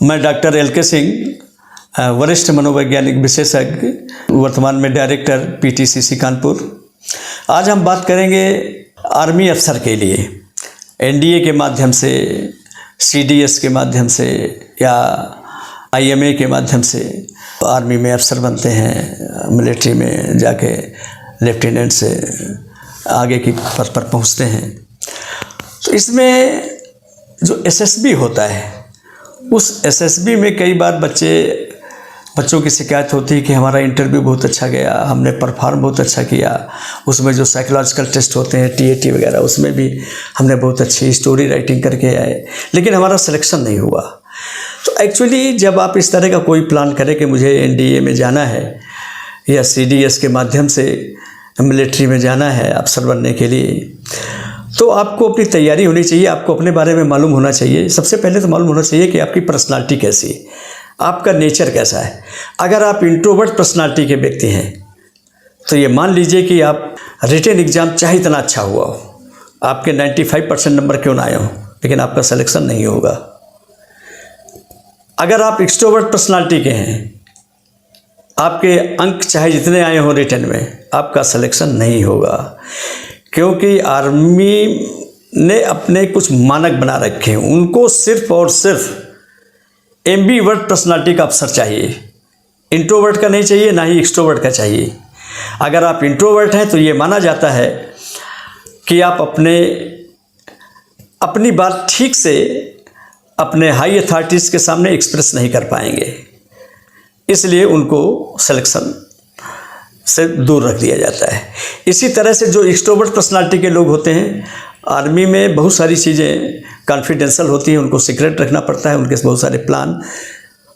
मैं doctor LK. Singh, वरिष्ठ मनोवैज्ञानिक विशेषज्ञ, वर्तमान में डायरेक्टर पीटीसीसी कानपुर। आज हम बात करेंगे आर्मी अफसर के लिए एनडीए के माध्यम से, सीडीएस के माध्यम से या आईएमए के माध्यम से आर्मी में अफसर बनते हैं, मिलिट्री में जाके लेफ्टिनेंट से आगे की पद पर पहुंचते हैं। तो इसमें जो एसएसबी होता है, उस एसएसबी में कई बार बच्चों की शिकायत होती है कि हमारा इंटरव्यू बहुत अच्छा गया, हमने परफॉर्म बहुत अच्छा किया, उसमें जो साइकोलॉजिकल टेस्ट होते हैं टीएटी वगैरह, उसमें भी हमने बहुत अच्छी स्टोरी राइटिंग करके आए, लेकिन हमारा सिलेक्शन नहीं हुआ। तो एक्चुअली जब आप इस तरह का कोई प्लान करें कि मुझे एनडीए में जाना है या सीडीएस के माध्यम से मिलिट्री में जाना है अफसर बनने के लिए, तो आपको अपनी तैयारी होनी चाहिए, आपको अपने बारे में मालूम होना चाहिए। सबसे पहले तो मालूम होना चाहिए कि आपकी पर्सनालिटी कैसी है, आपका नेचर कैसा है। अगर आप इंट्रोवर्ट पर्सनालिटी के व्यक्ति हैं तो ये मान लीजिए कि आप रिटन एग्ज़ाम चाहे इतना अच्छा हुआ हो, आपके 95% नंबर क्यों ना आए हों, लेकिन आपका सिलेक्शन नहीं होगा। अगर आप एक्सट्रोवर्ट पर्सनालिटी के हैं, आपके अंक चाहे जितने आए हों रिटन में, आपका सिलेक्शन नहीं होगा, क्योंकि आर्मी ने अपने कुछ मानक बना रखे हैं। उनको सिर्फ और सिर्फ एम्बीवर्ट पर्सनालिटी का अफसर चाहिए, इंट्रोवर्ट का नहीं चाहिए, ना ही एक्सट्रोवर्ट का चाहिए। अगर आप इंट्रोवर्ट हैं तो ये माना जाता है कि आप अपनी बात ठीक से अपने हाई अथॉरिटीज़ के सामने एक्सप्रेस नहीं कर पाएंगे, इसलिए उनको सिलेक्शन से दूर रख दिया जाता है। इसी तरह से जो एक्सट्रोवर्ट पर्सनालिटी के लोग होते हैं, आर्मी में बहुत सारी चीज़ें कॉन्फिडेंशियल होती हैं, उनको सीक्रेट रखना पड़ता है, उनके बहुत सारे प्लान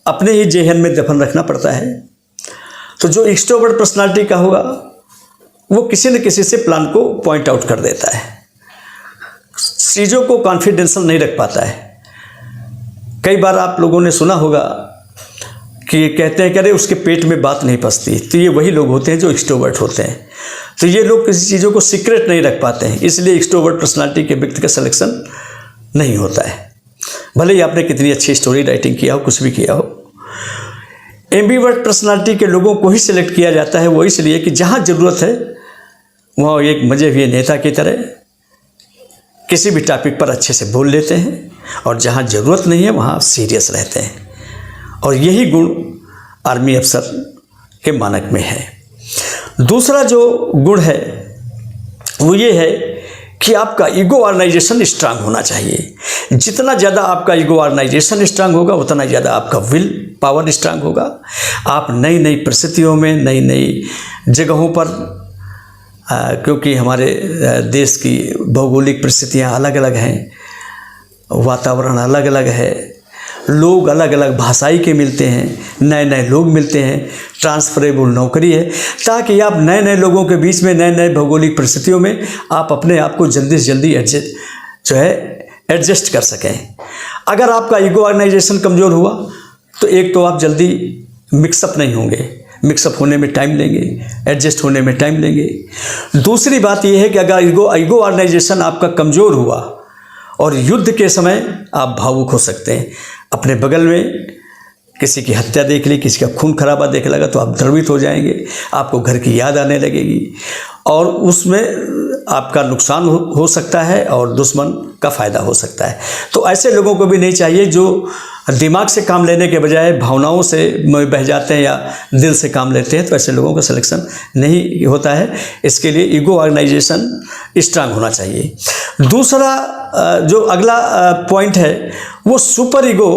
अपने ही जेहन में दफन रखना पड़ता है। तो जो एक्सट्रोवर्ट पर्सनालिटी का होगा वो किसी न किसी से प्लान को पॉइंट आउट कर देता है, चीज़ों को कॉन्फिडेंशियल नहीं रख पाता है। कई बार आप लोगों ने सुना होगा कि कहते हैं कि अरे उसके पेट में बात नहीं पचती, तो ये वही लोग होते हैं जो एक्सट्रोवर्ट होते हैं। तो ये लोग किसी चीज़ों को सीक्रेट नहीं रख पाते हैं, इसलिए एक्सट्रोवर्ट पर्सनालिटी के व्यक्ति का सिलेक्शन नहीं होता है, भले ही आपने कितनी अच्छी स्टोरी राइटिंग किया हो, कुछ भी किया हो। एम्बीवर्ट पर्सनालिटी के लोगों को ही सिलेक्ट किया जाता है, वो इसलिए कि जहाँ ज़रूरत है वहाँ एक मजे हुए नेता की तरह किसी भी टॉपिक पर अच्छे से बोल लेते हैं, और जहाँ ज़रूरत नहीं है वहाँ सीरियस रहते हैं। और यही गुण आर्मी अफसर के मानक में है। दूसरा जो गुण है वो ये है कि आपका ईगो ऑर्गेनाइजेशन स्ट्रांग होना चाहिए। जितना ज़्यादा आपका ईगो ऑर्गेनाइजेशन स्ट्रांग होगा, उतना ज़्यादा आपका विल पावर स्ट्रांग होगा। आप नई नई परिस्थितियों में, नई नई जगहों पर, क्योंकि हमारे देश की भौगोलिक परिस्थितियाँ अलग अलग हैं, वातावरण अलग अलग है, लोग अलग अलग भाषाई के मिलते हैं, नए नए लोग मिलते हैं, ट्रांसफरेबल नौकरी है, ताकि आप नए नए लोगों के बीच में, नए नए भौगोलिक परिस्थितियों में आप अपने आप को जल्दी से जल्दी एडजस्ट कर सकें। अगर आपका ईगो ऑर्गेनाइजेशन कमज़ोर हुआ तो एक तो आप जल्दी मिक्सअप नहीं होंगे, मिक्सअप होने में टाइम लेंगे, एडजस्ट होने में टाइम लेंगे। दूसरी बात यह है कि अगर ईगो ऑर्गेनाइजेशन आपका कमज़ोर हुआ और युद्ध के समय आप भावुक हो सकते हैं। अपने बगल में किसी की हत्या देख ली, किसी का खून खराबा देख लगा तो आप द्रवित हो जाएंगे, आपको घर की याद आने लगेगी, और उसमें आपका नुकसान हो सकता है और दुश्मन का फ़ायदा हो सकता है। तो ऐसे लोगों को भी नहीं चाहिए जो दिमाग से काम लेने के बजाय भावनाओं से बह जाते हैं या दिल से काम लेते हैं, तो ऐसे लोगों का सिलेक्शन नहीं होता है। इसके लिए ईगो ऑर्गेनाइजेशन स्ट्रांग होना चाहिए। दूसरा जो अगला पॉइंट है वो सुपर ईगो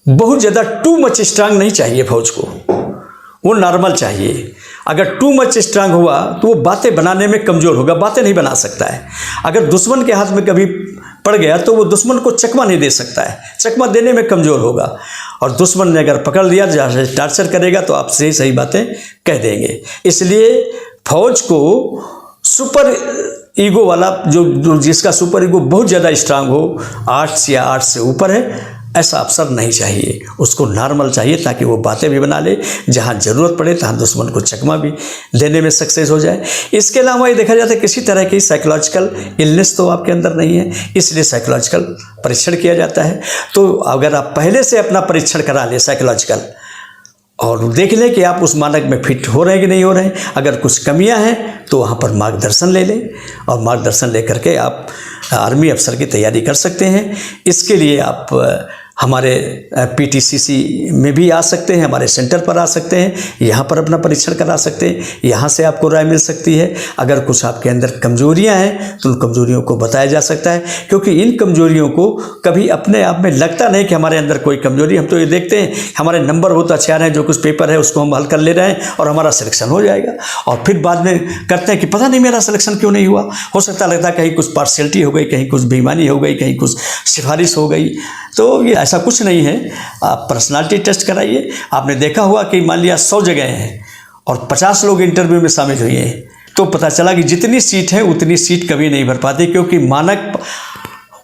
बहुत ज़्यादा टू मच स्ट्रांग नहीं चाहिए फौज को, वो नॉर्मल चाहिए। अगर टू मच स्ट्रांग हुआ तो वो बातें बनाने में कमज़ोर होगा, बातें नहीं बना सकता है। अगर दुश्मन के हाथ में कभी पड़ गया तो वो दुश्मन को चकमा नहीं दे सकता है, चकमा देने में कमज़ोर होगा, और दुश्मन ने अगर पकड़ लिया, जहाँ टार्चर करेगा तो आप सही सही बातें कह देंगे। इसलिए फौज को सुपर ईगो वाला जो जिसका सुपर ईगो बहुत ज़्यादा स्ट्रांग हो, 8 या 8 से ऊपर है, ऐसा अफसर नहीं चाहिए, उसको नॉर्मल चाहिए ताकि वो बातें भी बना ले, जहाँ ज़रूरत पड़े तहाँ दुश्मन को चकमा भी देने में सक्सेस हो जाए। इसके अलावा ये देखा जाता है किसी तरह की साइकोलॉजिकल इलनेस तो आपके अंदर नहीं है, इसलिए साइकोलॉजिकल परीक्षण किया जाता है। तो अगर आप पहले से अपना परीक्षण करा लें साइकोलॉजिकल और देख लें कि आप उस मानक में फिट हो रहे हैं कि नहीं हो रहे हैं, अगर कुछ कमियां हैं तो वहाँ पर मार्गदर्शन ले लें और मार्गदर्शन लेकर के आप आर्मी अफसर की तैयारी कर सकते हैं। इसके लिए आप हमारे PTCC में भी आ सकते हैं, हमारे सेंटर पर आ सकते हैं, यहाँ पर अपना परीक्षण करा सकते हैं, यहाँ से आपको राय मिल सकती है। अगर कुछ आपके अंदर कमजोरियाँ हैं तो उन कमजोरियों को बताया जा सकता है, क्योंकि इन कमजोरियों को कभी अपने आप में लगता नहीं कि हमारे अंदर कोई कमजोरी, हम तो ये देखते हैं हमारे नंबर बहुत अच्छे आ रहे हैं, जो कुछ पेपर है उसको हम हल कर ले रहे हैं और हमारा सिलेक्शन हो जाएगा, और फिर बाद में करते हैं कि पता नहीं मेरा सिलेक्शन क्यों नहीं हुआ। हो सकता लगता है कहीं कुछ पार्शियलिटी हो गई, कहीं कुछ बेईमानी हो गई, कहीं कुछ सिफारिश हो गई। तो ये ऐसा कुछ नहीं है। आप पर्सनालिटी टेस्ट कराइए। आपने देखा हुआ कि मान लिया 100 जगह हैं और 50 लोग इंटरव्यू में शामिल हुए हैं, तो पता चला कि जितनी सीट है उतनी सीट कभी नहीं भर पाती, क्योंकि मानक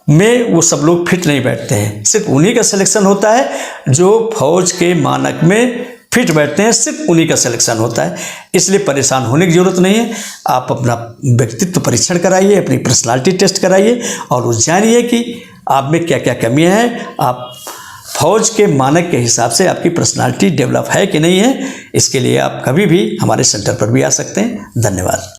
में वो सब लोग फिट नहीं बैठते हैं। सिर्फ उन्हीं का सिलेक्शन होता है जो फौज के मानक में फिट बैठते हैं, सिर्फ उन्हीं का सिलेक्शन होता है। इसलिए परेशान होने की ज़रूरत नहीं है। आप अपना व्यक्तित्व परीक्षण कराइए, अपनी पर्सनालिटी टेस्ट कराइए और जानिए कि आप में क्या क्या कमियां हैं, आप फौज के मानक के हिसाब से आपकी पर्सनालिटी डेवलप है कि नहीं है। इसके लिए आप कभी भी हमारे सेंटर पर भी आ सकते हैं। धन्यवाद।